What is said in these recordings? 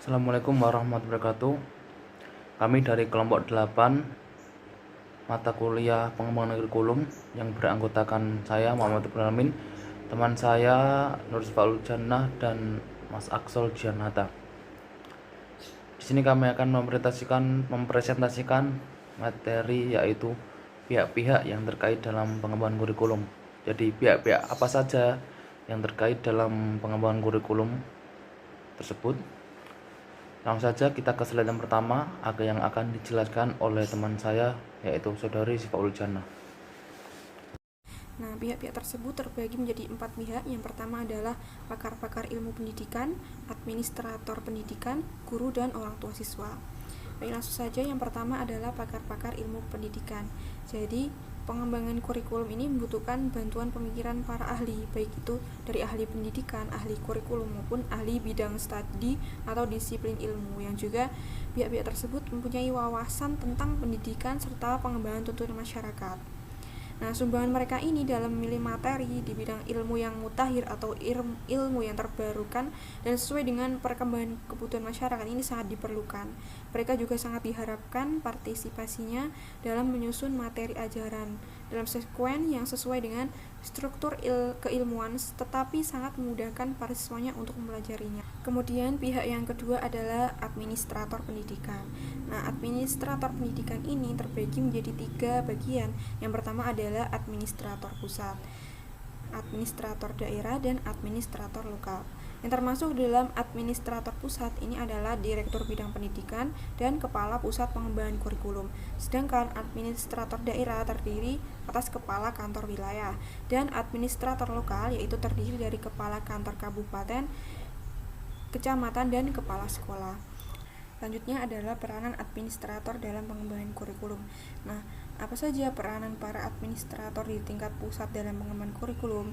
Assalamualaikum warahmatullahi wabarakatuh. Kami dari kelompok 8 mata kuliah pengembangan kurikulum yang beranggotakan saya Muhammad Ibrahim, teman saya Nur Faul Jannah dan Mas Aksol Janata. Di sini kami akan mempresentasikan materi, yaitu pihak-pihak yang terkait dalam pengembangan kurikulum. Jadi pihak-pihak apa saja yang terkait dalam pengembangan kurikulum tersebut. Langsung saja kita ke slide yang pertama yang akan dijelaskan oleh teman saya, yaitu Saudari Sifaul Jannah. Nah, pihak-pihak tersebut terbagi menjadi 4 pihak. Yang pertama adalah pakar-pakar ilmu pendidikan, administrator pendidikan, guru, dan orang tua siswa. Baik, langsung saja yang pertama adalah pakar-pakar ilmu pendidikan. Jadi, pengembangan kurikulum ini membutuhkan bantuan pemikiran para ahli, baik itu dari ahli pendidikan, ahli kurikulum, maupun ahli bidang studi atau disiplin ilmu, yang juga pihak-pihak tersebut mempunyai wawasan tentang pendidikan serta pengembangan tuntunan masyarakat. Nah, sumbangan mereka ini dalam memilih materi di bidang ilmu yang mutakhir atau ilmu yang terbarukan dan sesuai dengan perkembangan kebutuhan masyarakat ini sangat diperlukan. Mereka juga sangat diharapkan partisipasinya dalam menyusun materi ajaran dalam sekuen yang sesuai dengan struktur keilmuan, tetapi sangat memudahkan para siswanya untuk mempelajarinya. Kemudian pihak yang kedua adalah administrator pendidikan. Nah, administrator pendidikan ini terbagi menjadi 3 bagian. Yang pertama adalah administrator pusat, administrator daerah, dan administrator lokal. Yang termasuk dalam administrator pusat ini adalah direktur bidang pendidikan dan kepala pusat pengembangan kurikulum. Sedangkan administrator daerah terdiri atas kepala kantor wilayah, dan administrator lokal yaitu terdiri dari kepala kantor kabupaten, kecamatan, dan kepala sekolah. Selanjutnya adalah peranan administrator dalam pengembangan kurikulum. Nah, apa saja peranan para administrator di tingkat pusat dalam pengembangan kurikulum?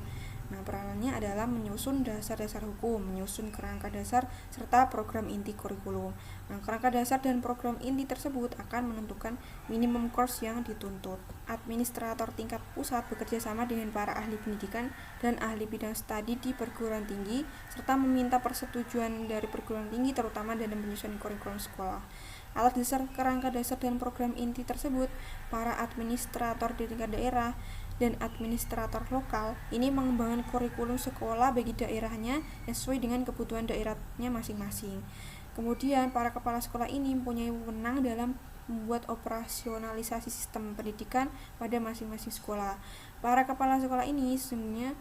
Nah, peranannya adalah menyusun dasar-dasar hukum, menyusun kerangka dasar, serta program inti kurikulum. Nah, kerangka dasar dan program inti tersebut akan menentukan minimum course yang dituntut. Administrator tingkat pusat bekerja sama dengan para ahli pendidikan dan ahli bidang studi di perguruan tinggi, serta meminta persetujuan dari perguruan tinggi terutama dalam penyusunan kurikulum sekolah. Atas dasar kerangka dasar dan program inti tersebut, para administrator di tingkat daerah dan administrator lokal ini mengembangkan kurikulum sekolah bagi daerahnya yang sesuai dengan kebutuhan daerahnya masing-masing. Kemudian para kepala sekolah ini mempunyai wewenang dalam membuat operasionalisasi sistem pendidikan pada masing-masing sekolah. Para kepala sekolah ini sebenarnya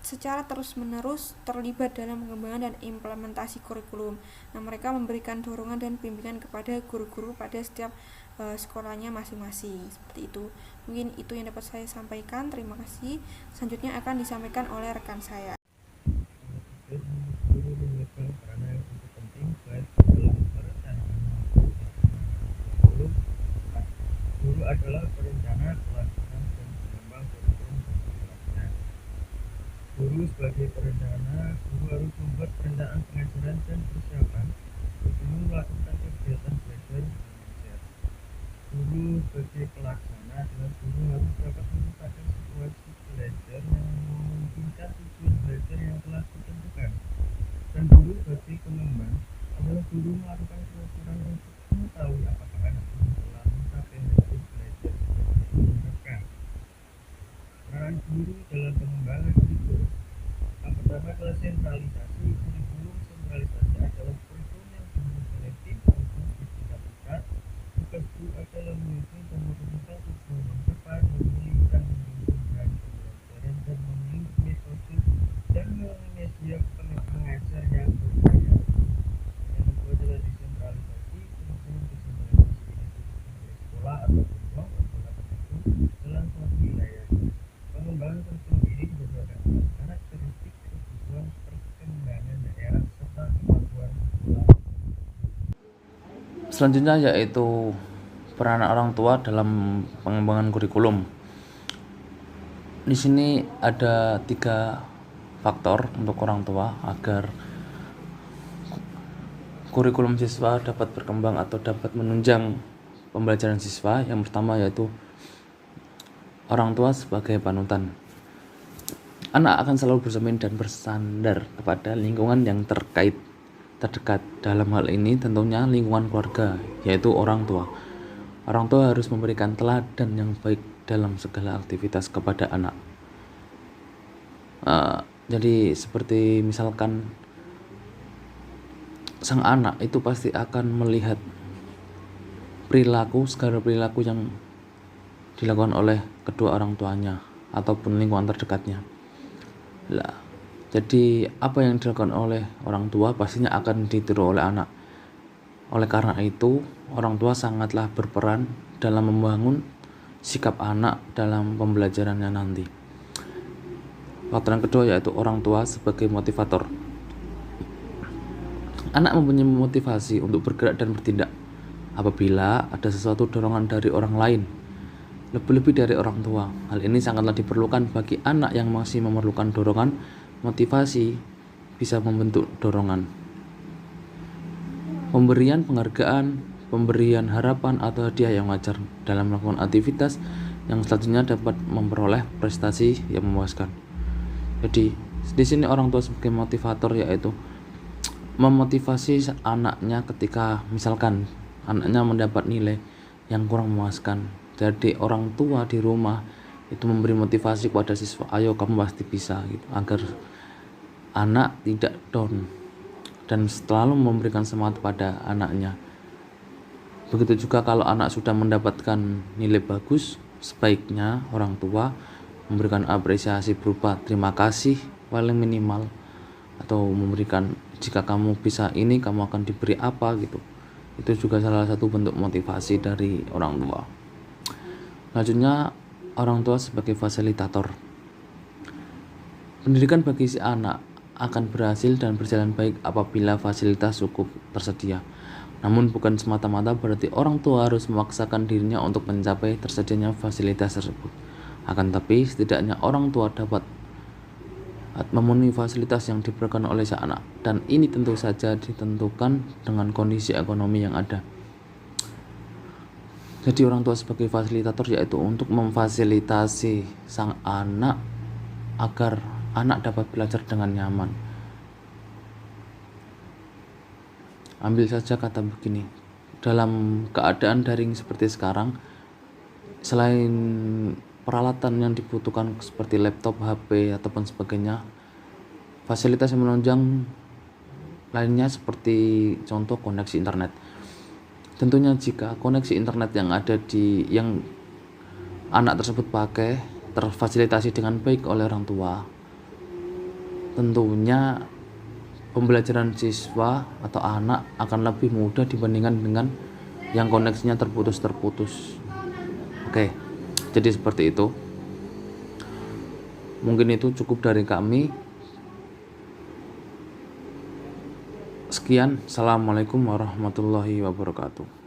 secara terus-menerus terlibat dalam pengembangan dan implementasi kurikulum. Nah, mereka memberikan dorongan dan bimbingan kepada guru-guru pada setiap sekolahnya masing-masing. Seperti itu. Mungkin itu yang dapat saya sampaikan. Terima kasih. Selanjutnya akan disampaikan oleh rekan saya. Guru memegang peranan yang cukup penting baik dalam perencanaan kurikulum. Guru adalah perencana, pelaksana, dan pengembang kurikulum seluruhnya. Guru sebagai perencana, guru harus membuat perencanaan pengajaran dan persiapan sebelum melakukan kegiatan belajar mengajar. Guru sebagai pelaksana adalah guru harus dapat menciptakan situasi belajar yang memungkinkan tujuan belajar yang telah ditentukan. Dan guru sebagai pengembang adalah guru melakukan pengukuran untuk mengetahui apakah anak ini telah mencapai hasil belajar seperti yang diharapkan. Peran guru dalam pengembangan kurikulum. Yang pertama adalah sentralisasi kurikulum. Sentralisasi adalah kurikulum yang bersifat selektif untuk bertingkat pusat. Tugas guru adalah menyusun dan merumuskan tujuan yang tepat, memilih dan menunjukkan pembelajaran, dan memilih metode dan media pengajar yang berbayar. Yang kedua adalah desentralisasi. Kurikulum desentralisasi ini didukung oleh sekolah atau kelompok sekolah tertentu dalam suatu wilayah. Pengembangan kurikulum ini berdasarkan karakteristik kebutuhan perkembangan daerah serta kemampuan sekolah. Selanjutnya yaitu peranan orang tua dalam pengembangan kurikulum. Di sini ada 3 faktor untuk orang tua agar kurikulum siswa dapat berkembang atau dapat menunjang pembelajaran siswa. Yang pertama yaitu orang tua sebagai panutan. Anak akan selalu bercermin dan bersandar kepada lingkungan yang terkait terdekat. Dalam hal ini tentunya lingkungan keluarga, yaitu orang tua. Orang tua harus memberikan teladan yang baik dalam segala aktivitas kepada anak. Jadi seperti misalkan sang anak itu pasti akan melihat segala perilaku yang dilakukan oleh kedua orang tuanya ataupun lingkungan terdekatnya. Jadi apa yang dilakukan oleh orang tua pastinya akan ditiru oleh anak. Oleh karena itu, orang tua sangatlah berperan dalam membangun sikap anak dalam pembelajarannya nanti. Faktor yang kedua yaitu orang tua sebagai motivator. Anak mempunyai motivasi untuk bergerak dan bertindak apabila ada sesuatu dorongan dari orang lain, lebih-lebih dari orang tua. Hal ini sangatlah diperlukan bagi anak yang masih memerlukan dorongan. Motivasi bisa membentuk dorongan. Pemberian penghargaan, pemberian harapan atau hadiah yang wajar dalam melakukan aktivitas yang selanjutnya dapat memperoleh prestasi yang memuaskan. Jadi di sini orang tua sebagai motivator yaitu memotivasi anaknya ketika misalkan anaknya mendapat nilai yang kurang memuaskan. Jadi orang tua di rumah itu memberi motivasi kepada siswa, ayo kamu pasti bisa gitu, agar anak tidak down dan selalu memberikan semangat pada anaknya. Begitu juga kalau anak sudah mendapatkan nilai bagus, sebaiknya orang tua memberikan apresiasi berupa terima kasih paling minimal, atau memberikan jika kamu bisa ini kamu akan diberi apa gitu. Itu juga salah satu bentuk motivasi dari orang tua. Selanjutnya orang tua sebagai fasilitator. Pendidikan bagi si anak akan berhasil dan berjalan baik apabila fasilitas cukup tersedia. Namun bukan semata-mata berarti orang tua harus memaksakan dirinya untuk mencapai tersedianya fasilitas tersebut. Akan tapi setidaknya orang tua dapat memenuhi fasilitas yang diberikan oleh si anak, dan ini tentu saja ditentukan dengan kondisi ekonomi yang ada. Jadi orang tua sebagai fasilitator yaitu untuk memfasilitasi sang anak agar anak dapat belajar dengan nyaman. Ambil saja kata begini, dalam keadaan daring seperti sekarang, selain peralatan yang dibutuhkan seperti laptop, HP ataupun sebagainya, fasilitas yang menunjang lainnya seperti contoh koneksi internet. Tentunya jika koneksi internet yang anak tersebut pakai terfasilitasi dengan baik oleh orang tua, tentunya pembelajaran siswa atau anak akan lebih mudah dibandingkan dengan yang koneksinya terputus-terputus. Oke, jadi seperti itu. Mungkin itu cukup dari kami. Sekian, assalamualaikum warahmatullahi wabarakatuh.